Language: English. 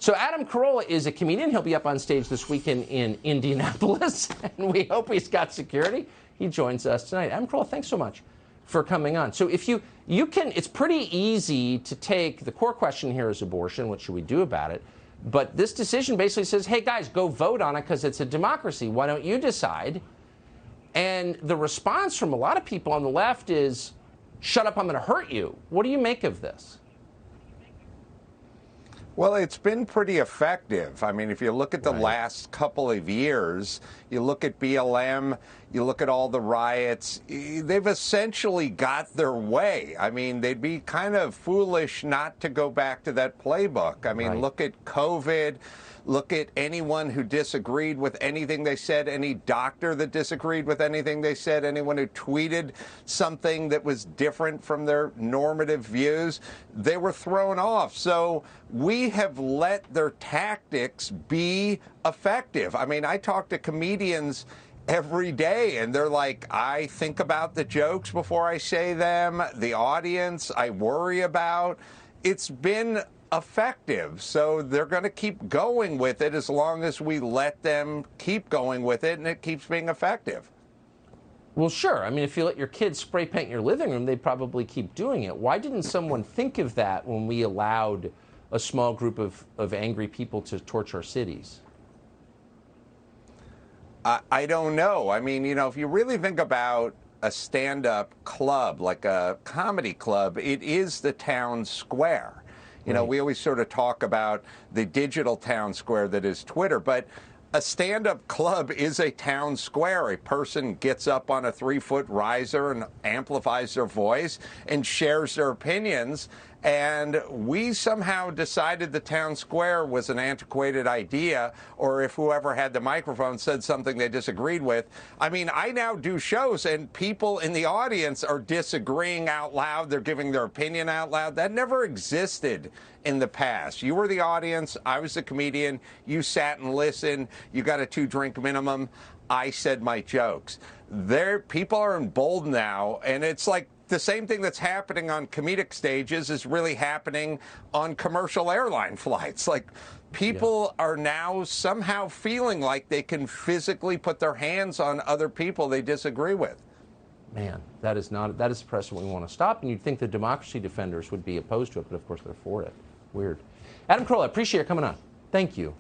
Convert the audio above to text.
So Adam Carolla is a comedian. He'll be up on stage this weekend in Indianapolis, and we hope he's got security. He joins us tonight. Adam Carolla, thanks so much for coming on. So if you can, it's pretty easy to take, the core question here is abortion. What should we do about it? But this decision basically says, hey, guys, go vote on it because it's a democracy. Why don't you decide? And the response from a lot of people on the left is, shut up, I'm going to hurt you. What do you make of this? Well, it's been pretty effective. I mean, if you look at the last couple of years, you look at BLM, you look at all the riots, they've essentially got their way. I mean, they'd be kind of foolish not to go back to that playbook. I mean, look at COVID. Look at anyone who disagreed with anything they said, any doctor that disagreed with anything they said, anyone who tweeted something that was different from their normative views, they were thrown off. So we have let their tactics be effective. I mean, I talk to comedians every day, and they're like, I think about the jokes before I say them, the audience I worry about. It's been effective, so they're going to keep going with it as long as we let them keep going with it and it keeps being effective. Well, sure. I mean, if you let your kids spray paint your living room, they'd probably keep doing it. Why didn't someone think of that when we allowed a small group of angry people to torch our cities? I don't know. I mean, you know, if you really think about a stand-up club, like a comedy club, it is the town square. You know, we always sort of talk about the digital town square that is Twitter, but a stand-up club is a town square. A person gets up on a 3-foot riser and amplifies their voice and shares their opinions. And we somehow decided the town square was an antiquated idea, or if whoever had the microphone said something they disagreed with. I mean, I now do shows and people in the audience are disagreeing out loud. They're giving their opinion out loud. That never existed in the past. You were the audience. I was the comedian. You sat and listened. You got a 2-drink minimum. I said my jokes. People are emboldened now, and it's like, the same thing that's happening on comedic stages is really happening on commercial airline flights. Like, people are now somehow feeling like they can physically put their hands on other people they disagree with. Man, that is a precedent we want to stop, and you'd think the democracy defenders would be opposed to it, but of course they're for it. Weird. Adam Carolla, I appreciate you coming on. Thank you.